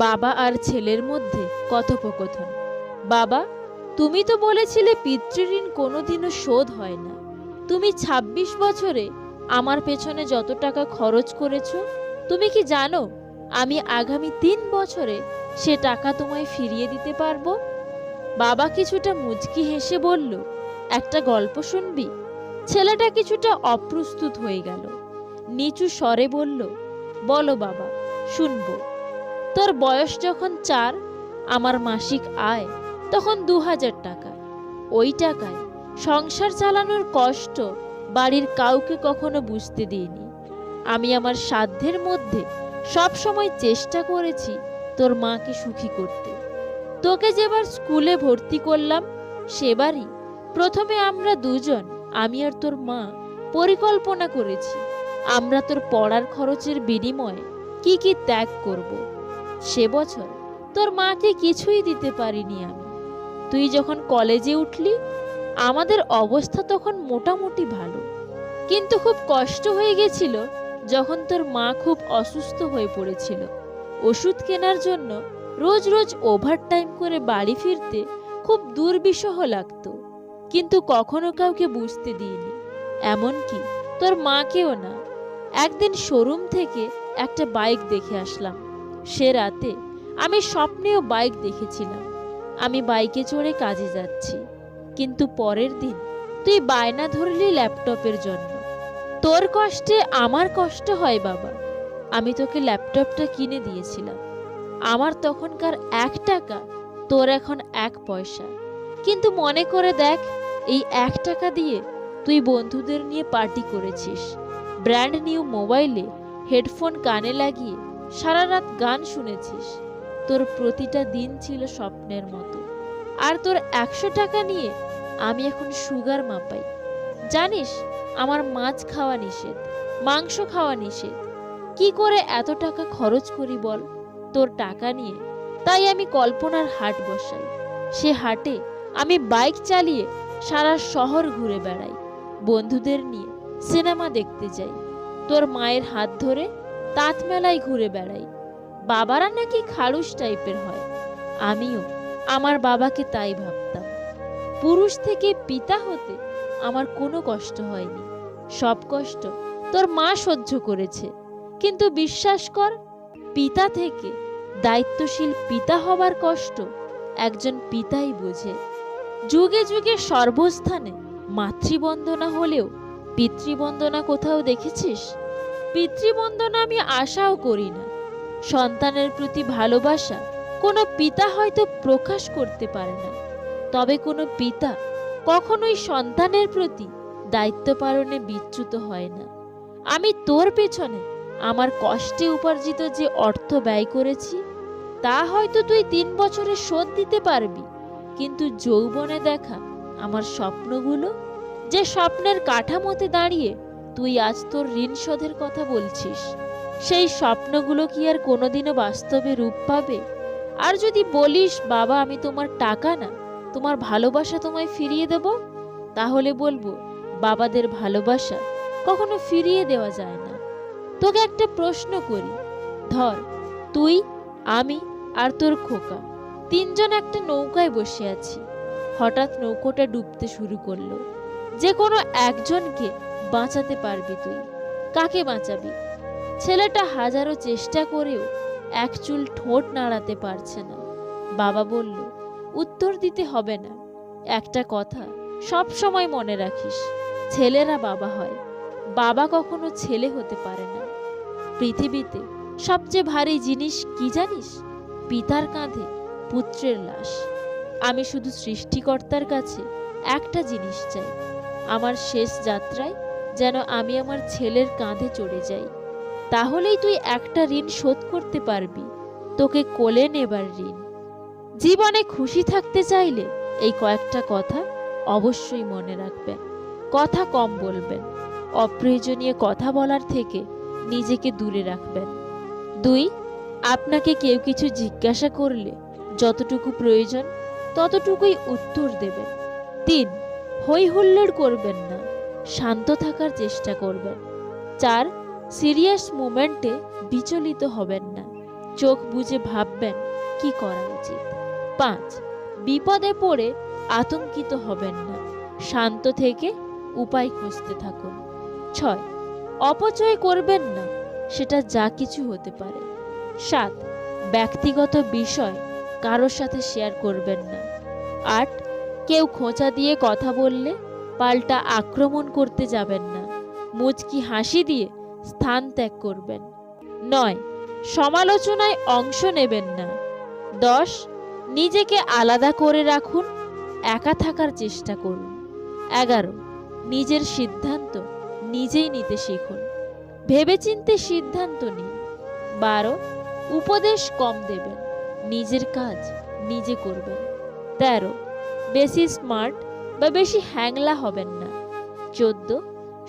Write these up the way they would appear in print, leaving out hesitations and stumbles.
বাবা আর ছেলের মধ্যে কথোপকথন। বাবা, তুমি তো বলেছিলে পিতৃঋণ কোনোদিনও শোধ হয় না। তুমি ২৬ বছরে আমার পেছনে যত টাকা খরচ করেছো, তুমি কি জানো আমি আগামী ৩ বছরে সে টাকা তোমায় ফিরিয়ে দিতে পারবো? বাবা কিছুটা মুচকি হেসে বলল, একটা গল্প শুনবি? ছেলেটা কিছুটা অপ্রস্তুত হয়ে গেল। নিচু স্বরে বলল, বলো বাবা, শুনবো। তোর বয়স যখন ৪, আমার মাসিক আয় তখন ২০০০ টাকা। ওই টাকায় সংসার চালানোর কষ্ট বাড়ির কাউকে কখনো বুঝতে দিইনি। আমি আমার সাধ্যের মধ্যে সব সময় চেষ্টা করেছি তোর মাকে সুখী করতে। তোকে যেবার স্কুলে ভর্তি করলাম, সেবারই প্রথমে আমরা দুজন, আমি আর তোর মা, পরিকল্পনা করেছি আমরা তোর পড়ার খরচের বিনিময়ে কি কি ত্যাগ করব। সে বছর তোর মাকে কিছুই দিতে পারিনি আমি। তুই যখন কলেজে উঠলি, আমাদের অবস্থা তখন মোটামুটি ভালো, কিন্তু খুব কষ্ট হয়ে গেছিল যখন তোর মা খুব অসুস্থ হয়ে পড়েছিল। ওষুধ কেনার জন্য রোজ রোজ ওভারটাইম করে বাড়ি ফিরতে খুব দুর্বিষহ লাগতো, কিন্তু কখনো কাউকে বুঝতে দিইনি, এমনকি তোর মাকেও না। একদিন শোরুম থেকে একটা বাইক দেখে আসলাম। সে রাতে আমি স্বপ্নেও বাইক দেখেছিলাম। আমি বাইকে চড়ে কাজে যাচ্ছি, কিন্তু পরের দিন তুই বায়না ধরলি ল্যাপটপের জন্য। তোর কষ্টে আমার কষ্ট হয় বাবা। আমি তোকে ল্যাপটপটা কিনে দিয়েছিলাম। আমার তখনকার ১ টাকা, তোর এখন ১ পয়সা। কিন্তু মনে করে দেখ, এই ১ টাকা দিয়ে তুই বন্ধুদের নিয়ে পার্টি করেছিস, ব্র্যান্ড নিউ মোবাইলে হেডফোন কানে লাগিয়ে সারা রাত গান শুনেছিস। তোর প্রতিটা দিন ছিল স্বপ্নের মতো। আর তোর ১০০ টাকা নিয়ে আমি এখন সুগার মাপাই। জানিস, আমার মাছ খাওয়া নিষেধ, মাংস খাওয়া নিষেধ। কি করে এত টাকা খরচ করি বল তোর টাকা নিয়ে? তাই আমি কল্পনার হাট বসাই। সে হাটে আমি বাইক চালিয়ে সারা শহর ঘুরে বেড়াই, বন্ধুদের নিয়ে সিনেমা দেখতে যাই, তোর মায়ের হাত ধরে তাঁত মেলায় ঘুরে বেড়াই। বাবারা নাকি খাড়ুস টাইপের হয়, আমিও আমার বাবাকে তাই ভাবতাম। পুরুষ থেকে পিতা হতে আমার কোনো কষ্ট হয়নি, সব কষ্ট তোর মা সহ্য করেছে। কিন্তু বিশ্বাস কর, পিতা থেকে দায়িত্বশীল পিতা হবার কষ্ট একজন পিতাই বোঝে। যুগে যুগে সর্বস্থানে মাতৃবন্দনা হলেও পিতৃবন্দনা কোথাও দেখেছিস? পিতৃবন্দনা আমি আশাও করি না। সন্তানের প্রতি ভালোবাসা কোনো পিতা হয়তো প্রকাশ করতে পারে না, তবে কোনো পিতা কখনোই সন্তানের প্রতি দায়িত্ব পালনে বিচ্যুত হয় না। আমি তোর পেছনে আমার কষ্টে উপার্জিত যে অর্থ ব্যয় করেছি, তা হয়তো তুই ৩ বছরে শোধ দিতে পারবি, কিন্তু যৌবনে দেখা আমার স্বপ্নগুলো, যে স্বপ্নের কাঠামোতে দাঁড়িয়ে তুই আজ তোর ঋণ শোধের কথা বলছিস, সেই স্বপ্নগুলো কি আর কোনোদিনও বাস্তবে রূপ পাবে? আর যদি বলিস বাবা আমি তোমার টাকা না, তোমার ভালোবাসা তোমায় ফিরিয়ে দেব, তাহলে বলবো বাবাদের ভালোবাসা কখনো ফিরিয়ে দেওয়া যায় না। তোকে একটা প্রশ্ন করি, ধর তুই, আমি আর তোর খোকা ৩ জন একটা নৌকায় বসে আছি। হঠাৎ নৌকোটা ডুবতে শুরু করলো। যে কোনো একজনকে বাঁচাতে পারবি তুই, কাকে বাঁচাবি? ছেলেটা হাজারো চেষ্টা করেও এক চুল ঠোঁট নাড়াতে পারছে না। বাবা বলল, উত্তর দিতে হবে না, একটা কথা সব সময় মনে রাখিস, ছেলেরা বাবা হয়, বাবা কখনো ছেলে হতে পারে না। পৃথিবীতে সবচেয়ে ভারী জিনিস কি জানিস? পিতার কাঁধে পুত্রের লাশ। আমি শুধু সৃষ্টিকর্তার কাছে একটা জিনিস চাই, আমার শেষ যাত্রায় যেন আমি আমার ছেলের কাঁধে চড়ে যাই। তাহলেই তুই একটা ঋণ শোধ করতে পারবি, তোকে কোলে নেবার ঋণ। জীবনে খুশি থাকতে চাইলে এই কয়েকটা কথা অবশ্যই মনে রাখবেন। কথা কম বলবেন, অপ্রয়োজনীয় কথা বলার থেকে নিজেকে দূরে রাখবেন। ২, আপনাকে কেউ কিছু জিজ্ঞাসা করলে যতটুকু প্রয়োজন ততটুকুই উত্তর দেবেন। ৩, হই হুল্লোড় করবেন না, শান্ত থাকার চেষ্টা করবেন। ৪, সিরিয়াস মোমেন্টে বিচলিত হবেন না। চোখ বুজে ভাববেন কি করা উচিত। 5. বিপদে পড়ে আতঙ্কিত হবেন না, শান্ত থেকে উপায় খুঁজতে থাকুন। 6. অপচয় করবেন না, সেটা যা কিছু হতে পারে। 7. ব্যক্তিগত বিষয় কারোর সাথে শেয়ার করবেন না। 8. কেউ খোঁচা দিয়ে কথা বললে পাল্টা আক্রমণ করতে যাবেন না, মুচকি হাসি দিয়ে স্থান ত্যাগ করবেন। 9. সমালোচনায় অংশ নেবেন না। 10. নিজেকে আলাদা করে রাখুন, একা থাকার চেষ্টা করুন। 11. নিজের সিদ্ধান্ত নিজেই নিতে শিখুন, ভেবেচিন্তে সিদ্ধান্ত নিন। 12. উপদেশ কম দেবেন, নিজের কাজ নিজে করবেন। 13. বেশি স্মার্ট বা বেশি হ্যাংলা হবেন না। 14.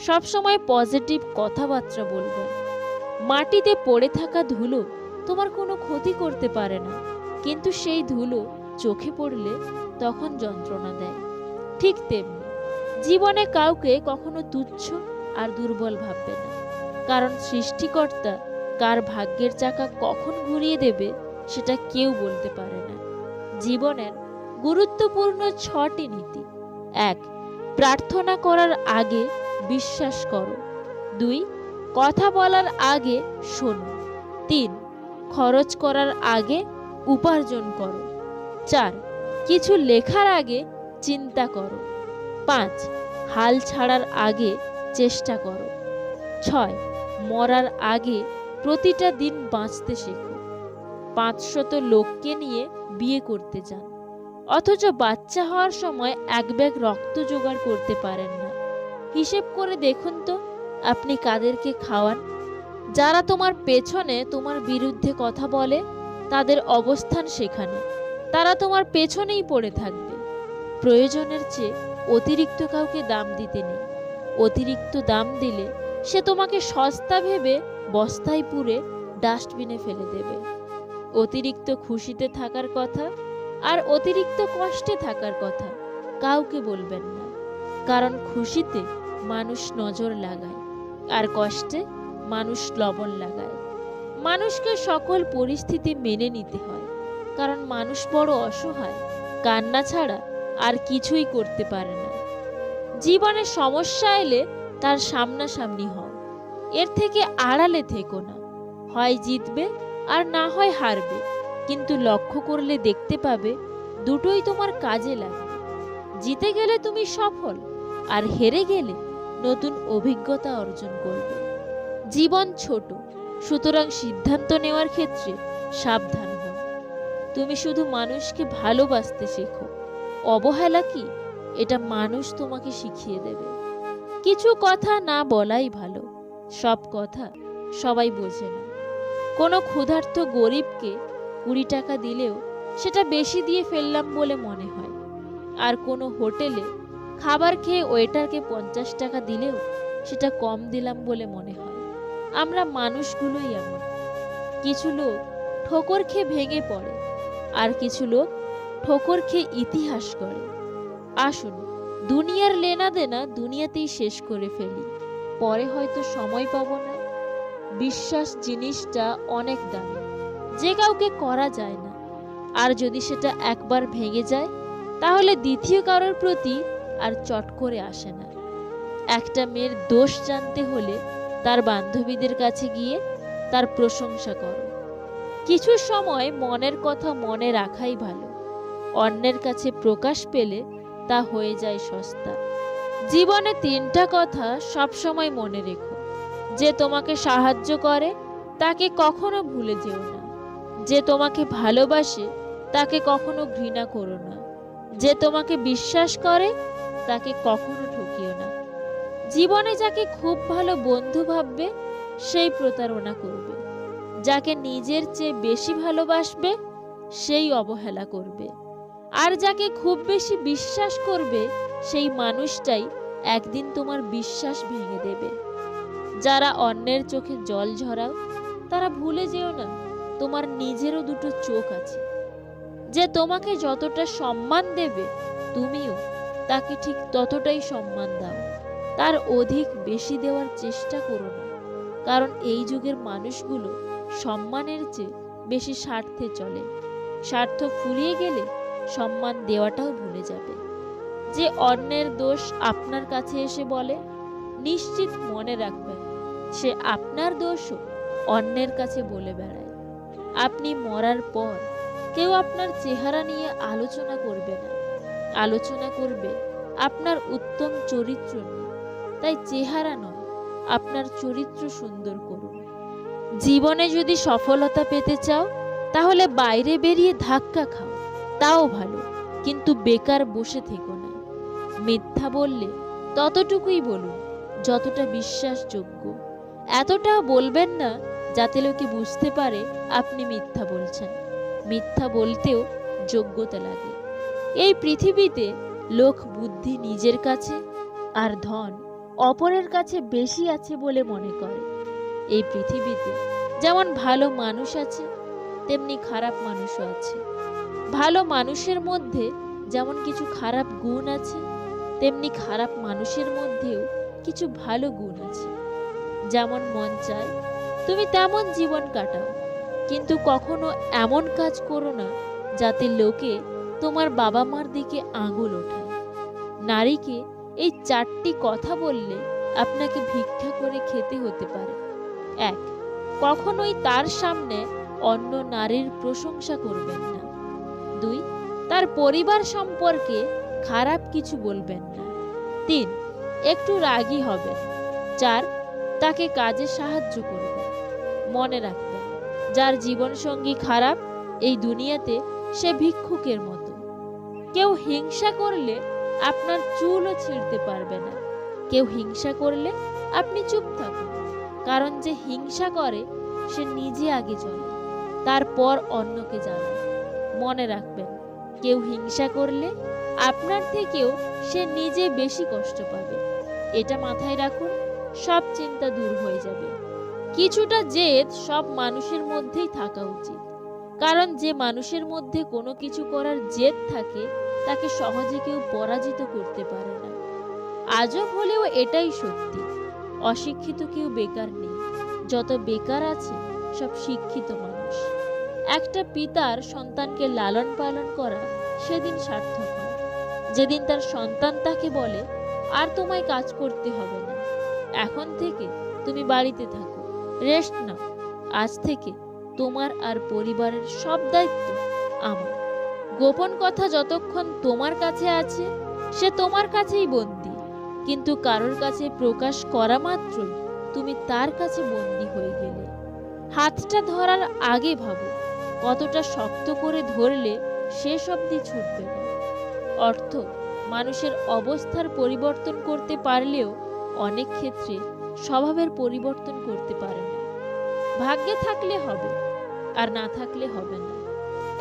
সবসময় পজিটিভ কথাবার্তা বলবেন। মাটিতে পড়ে থাকা ধুলো তোমার কোনো ক্ষতি করতে পারে না, কিন্তু সেই ধুলো চোখে পড়লে তখন যন্ত্রণা দেয়। ঠিক তেমনি জীবনে কাউকে কখনো তুচ্ছ আর দুর্বল ভাববে না, কারণ সৃষ্টিকর্তা কার ভাগ্যের চাকা কখন ঘুরিয়ে দেবে সেটা কেউ বলতে পারে না। জীবনের গুরুত্বপূর্ণ 6টি নীতি। 1. প্রার্থনা করার আগে বিশ্বাস করো। 2. কথা বলার আগে শোনো। 3. খরচ করার আগে উপার্জন করো। 4. কিছু লেখার আগে চিন্তা করো। 5. হাল ছাড়ার আগে চেষ্টা করো। 6. মরার আগে প্রতিটা দিন বাঁচতে শেখো। 500 লোককে নিয়ে বিয়ে করতে যান, অথচ বাচ্চা হওয়ার সময় এক ব্যাগ রক্ত জোগাড় করতে পারেন না। হিসেব করে দেখুন তো আপনি কাদেরকে খাওয়ান। যারা তোমার পেছনে তোমার বিরুদ্ধে কথা বলে তাদের অবস্থান সেখানে, তারা তোমার পেছনেই পড়ে থাকবে। প্রয়োজনের চেয়ে অতিরিক্ত কাউকে দাম দিতে নেই, অতিরিক্ত দাম দিলে সে তোমাকে সস্তা ভেবে বস্তায় পুরে ডাস্টবিনে ফেলে দেবে। অতিরিক্ত খুশিতে থাকার কথা আর অতিরিক্ত কষ্টে থাকার কথা কাউকে বলবেন না, কারণ খুশিতে মানুষ নজর লাগায় আর কষ্টে মানুষ লবণ লাগায়। মানুষকে সকল পরিস্থিতি মেনে নিতে হয়, কারণ মানুষ বড় অসহায়, কান্না ছাড়া আর কিছুই করতে পারে না। জীবনে সমস্যা এলে তার সামনাসামনি হও, এর থেকে আড়ালে থেকো না। হয় জিতবে আর না হয় হারবে, কিন্তু লক্ষ্য করলে দেখতে পাবে দুটোই তোমার কাজে লাগবে। জিতে গেলে তুমি সফল, আর হেরে গেলে নতুন অভিজ্ঞতা অর্জন করবে। জীবন ছোট, সুতরাং সিদ্ধান্ত নেওয়ার ক্ষেত্রে সাবধান হও। তুমি শুধু মানুষকে ভালোবাসতে শেখো, অবহেলা কি এটা মানুষ তোমাকে শিখিয়ে দেবে। কিছু কথা না বলাই ভালো, সব কথা সবাই বোঝে না। কোনো ক্ষুধার্ত গরিবকে 20 টাকা দিলেও সেটা বেশি দিয়ে ফেললাম বলে মনে হয়, আর কোনো হোটেলে খাবার খেয়ে ওয়েটারকে 50 টাকা দিলেও সেটা কম দিলাম বলে মনে হয়। আমরা মানুষগুলোই এমন। কিছু লোক ঠোকর খেয়ে ভেঙে পড়ে, আর কিছু লোক ঠোকর খেয়ে ইতিহাস করে। আসুন দুনিয়ার লেনা দেনা দুনিয়াতেই শেষ করে ফেলি, পরে হয়তো সময় পাবো না। বিশ্বাস জিনিসটা অনেক দামি, যে কাউকে করা যায় না, আর যদি সেটা একবার ভেঙে যায় তাহলে দ্বিতীয় কারোর প্রতি আর চট করে আসে না। একটা মেয়ের দোষ জানতে হলে তার বান্ধবীদের কাছে গিয়ে তার প্রশংসা করো। কিছু সময় মনের কথা মনে রাখাই ভালো, অন্যের কাছে প্রকাশ পেলে তা হয়ে যায় সস্তা। জীবনে 3টা কথা সবসময় মনে রেখো। যে তোমাকে সাহায্য করে তাকে কখনো ভুলে যেও না, যে তোমাকে ভালোবাসে তাকে কখনো ঘৃণা করো না, যে তোমাকে বিশ্বাস করে তাকে কখনো ঠকিও না। জীবনে যাকে খুব ভালো বন্ধু ভাববে সেই প্রতারণা করবে, যাকে নিজের চেয়ে বেশি ভালোবাসবে সেই অবহেলা করবে, আর যাকে খুব বেশি বিশ্বাস করবে সেই মানুষটাই একদিন তোমার বিশ্বাস ভেঙে দেবে। যারা অন্যের চোখে জল ঝরাও তারা ভুলে যেও না তোমার নিজেরও দুটো চোখ আছে। যে তোমাকে যতটা সম্মান দেবে তুমিও তাকে ঠিক ততটাই সম্মান দাও, তার অধিক বেশি দেওয়ার চেষ্টা করো না, কারণ এই যুগের মানুষগুলো সম্মানের চেয়ে বেশি স্বার্থে চলে। স্বার্থ ফুরিয়ে গেলে সম্মান দেওয়াটাও ভুলে যাবে। যে অন্যের দোষ আপনার কাছে এসে বলে, নিশ্চিত মনে রাখবেন সে আপনার দোষও অন্যের কাছে বলে বেড়ায়। আপনি মরার পর কেউ আপনার চেহারা নিয়ে আলোচনা করবে না, আলোচনা করবে আপনার উত্তম চরিত্র নিয়ে। তাই চেহারা নয়, আপনার চরিত্র সুন্দর করুন। জীবনে যদি সফলতা পেতে চাও তাহলে বাইরে বেরিয়ে ধাক্কা খাও, তাও ভালো, কিন্তু বেকার বসে থেকো না। মিথ্যা বললে ততটুকুই বলুন যতটা বিশ্বাসযোগ্য। এতটাও বলবেন না যাতে লোকে বুঝতে পারে আপনি মিথ্যা বলছেন। মিথ্যা বলতেও যোগ্যতা লাগে। এই পৃথিবীতে লোক বুদ্ধি নিজের কাছে আর ধন অপরের কাছে বেশি আছে বলে মনে করে। এই পৃথিবীতে যেমন ভালো মানুষ আছে তেমনি খারাপ মানুষও আছে। ভালো মানুষের মধ্যে যেমন কিছু খারাপ গুণ আছে তেমনি খারাপ মানুষের মধ্যেও কিছু ভালো গুণ আছে। যেমন মন চায় তুমি তেমন জীবন কাটাও, কিন্তু কখনো এমন কাজ করো না যাতে লোকে তোমার বাবা মার দিকে আঙুল ওঠায়। নারীকে এই 4টি কথা বললে আপনাকে ভিক্ষা করে খেতে হতে পারে। 1. কখনোই তার সামনে অন্য নারীর প্রশংসা করবেন না। 2. তার পরিবার সম্পর্কে খারাপ কিছু বলবেন না। 3. একটু রাগী হবেন। 4. তাকে কাজে সাহায্য করবেন। মনে রাখবেন, যার জীবনসঙ্গী খারাপ এই দুনিয়াতে সে ভিক্ষুকের মতো। কেউ হিংসা করলে আপনার চুলও ছিঁড়তে পারবে না। কেউ হিংসা করলে আপনি চুপ থাকুন, কারণ যে হিংসা করে সে নিজে আগে চলে, তারপর অন্যকে জ্বালায়। মনে রাখবেন, কেউ হিংসা করলে আপনার থেকেও সে নিজে বেশি কষ্ট পাবে। এটা মাথায় রাখুন, সব চিন্তা দূর হয়ে যাবে। কিছুটা জেদ সব মানুষের মধ্যেই থাকা উচিত, কারণ যে মানুষের মধ্যে কোনো কিছু করার জেদ থাকে তাকে সহজে কেউ পরাজিত করতে পারে না। আজব হলেও এটাই সত্যি, অশিক্ষিত কেউ বেকার নেই। যত বেকার আছে সব শিক্ষিত মানুষ। একটা পিতার সন্তানকে লালন পালন করা সেদিন সার্থক হয় যেদিন তার সন্তান তাকে বলে, আর তোমায় কাজ করতে হবে না, এখন থেকে তুমি বাড়িতে থাকো, রেস্ট নাও, আজ থেকে তোমার আর পরিবারের সব দায়িত্ব আমার। গোপন কথা যতক্ষণ তোমার কাছে আছে সে তোমার কাছেই বন্দী, কিন্তু কারোর কাছে প্রকাশ করা মাত্রই তুমি তার কাছে বন্দী হয়ে গেলে। হাতটা ধরার আগে ভাবো কতটা শক্ত করে ধরলে শেষ অবধি ছুটবে না। অর্থ মানুষের অবস্থার পরিবর্তন করতে পারলেও অনেক ক্ষেত্রে স্বভাবের পরিবর্তন করতে পারে না। ভাগ্যে থাকলে হবে, আর না থাকলে হবে না।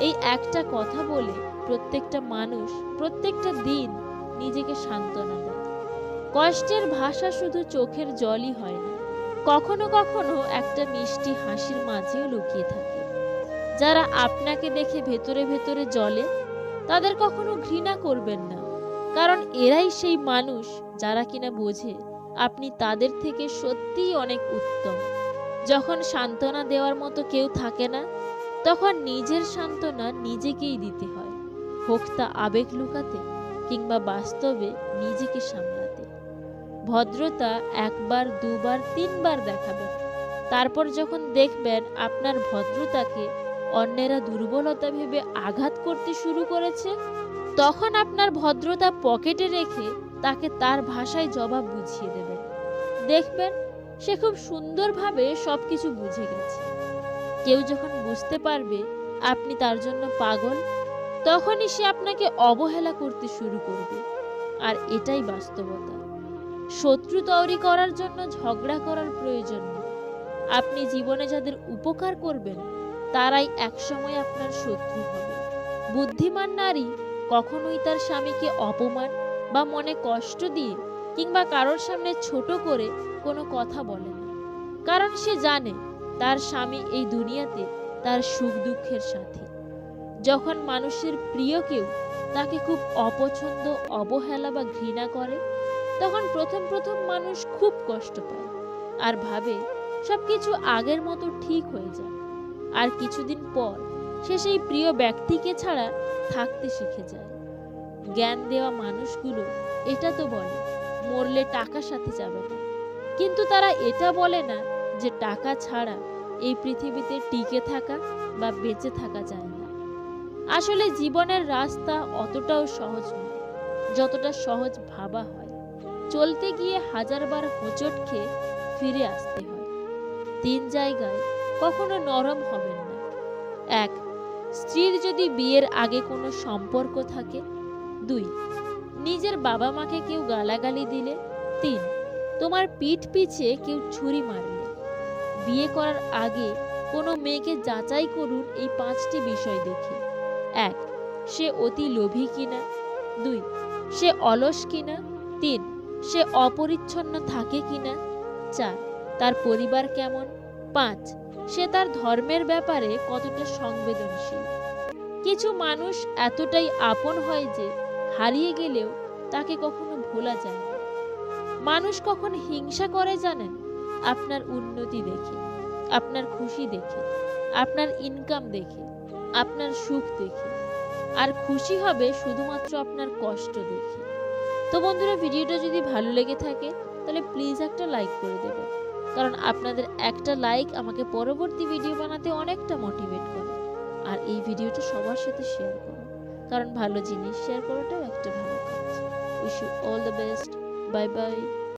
এই একটা কথা বলে প্রত্যেকটা মানুষ প্রত্যেকটা দিন নিজেকে সান্ত্বনা দেয়। কষ্টের ভাষা শুধু চোখের জলই হয় না, কখনো কখনো একটা মিষ্টি হাসির মাঝেও লুকিয়ে থাকে। যারা আপনাকে দেখে ভেতরে ভেতরে জ্বলে তাদের কখনো ঘৃণা করবেন না, কারণ এরাই সেই মানুষ যারা কিনা বোঝে আপনি তাদের থেকে সত্যিই অনেক উত্তম। যখন সান্ত্বনা দেওয়ার মতো কেউ থাকে না তখন নিজের সান্ত্বনা নিজেকেই দিতে হয়, হোক তা আবেগ লুকাতে কিংবা বাস্তবে নিজেকে সামলাতে। ভদ্রতা 1 বার 2 বার 3 বার দেখাবেন, তারপর যখন দেখবেন আপনার ভদ্রতাকে অন্যেরা দুর্বলতা ভেবে আঘাত করতে শুরু করেছে, তখন আপনার ভদ্রতা পকেটে রেখে তাকে তার ভাষায় জবাব বুঝিয়ে দেবেন। দেখবেন সে খুব সুন্দরভাবে সবকিছু বুঝে গেছে। কেউ যখন বুঝতে পারবে আপনি তার জন্য পাগল, তখনই সে আপনাকে অবহেলা করতে শুরু করবে। আর এটাই বাস্তবতা। শত্রু তৈরি করার জন্য ঝগড়া করার প্রয়োজন নেই। আপনি জীবনে যাদের উপকার করবেন তারাই একসময় আপনার শত্রু হবে। বুদ্ধিমান নারী কখনোই তার স্বামীকে অপমান বা মনে কষ্ট দিয়ে কিংবা কারোর সামনে ছোট করে কোনো কথা বলে না, কারণ সে জানে তার স্বামী এই দুনিয়াতে তার সুখ দুঃখের সাথী। যখন মানুষের প্রিয় কেউ তাকে খুব অপছন্দ, অবহেলা বা ঘৃণা করে তখন প্রথম প্রথম মানুষ খুব কষ্ট পায় আর ভাবে সবকিছু আগের মতো ঠিক হয়ে যায়। আর কিছুদিন পর সে সেই প্রিয় ব্যক্তিকে ছাড়া থাকতে শিখে যায়। জ্ঞান দেওয়া মানুষগুলো এটা তো বলে মরলে টাকার সাথে যাবে না, কিন্তু তারা এটা বলে না যে টাকা ছাড়া এই পৃথিবীতে টিকে থাকা বা বেঁচে থাকা যায় না। আসলে জীবনের রাস্তা অতটাও সহজ নয় যতটা সহজ ভাবা হয়। চলতে গিয়ে হাজারবার হোঁচট খেয়ে ফিরে আসতে হয়। 3 জায়গায় কখনো নরম হবেন না। 1. স্ত্রীর যদি বিয়ের আগে কোনো সম্পর্ক থাকে। 2. নিজের বাবা মাকে কেউ গালাগালি দিলে। 3. তোমার পিঠ পিছে কেউ ছুরি মারলে। বিয়ে করার আগে কোনো মেয়েকে যাচাই করুন এই 5টি বিষয় দেখে। 1. সে অতি লোভী কিনা। 2. সে অলস কিনা। 3. সে অপরিচ্ছন্ন থাকে কিনা। 4. তার পরিবার কেমন। 5. সে তার ধর্মের ব্যাপারে কতটা সংবেদনশীল। কিছু মানুষ এতটাই আপন হয় যে হারিয়ে গেলেও তাকে কখনো ভোলা যায় না। মানুষ কখন হিংসা করে জানেন? আপনার উন্নতি দেখে, আপনার খুশি দেখে, আপনার ইনকাম দেখে, আপনার সুখ দেখে। আর খুশি হবে শুধুমাত্র আপনার কষ্ট দেখে। তো বন্ধুরা, ভিডিওটা যদি ভালো লেগে থাকে তাহলে প্লিজ একটা লাইক করে দেবেন, কারণ আপনাদের একটা লাইক আমাকে পরবর্তী ভিডিও বানাতে অনেকটা মোটিভেট করে। আর এই ভিডিওটা সবার সাথে শেয়ার করো, কারণ ভালো জিনিস শেয়ার করাটাও একটা ভালো কাজ। Wish you all the best. Bye by.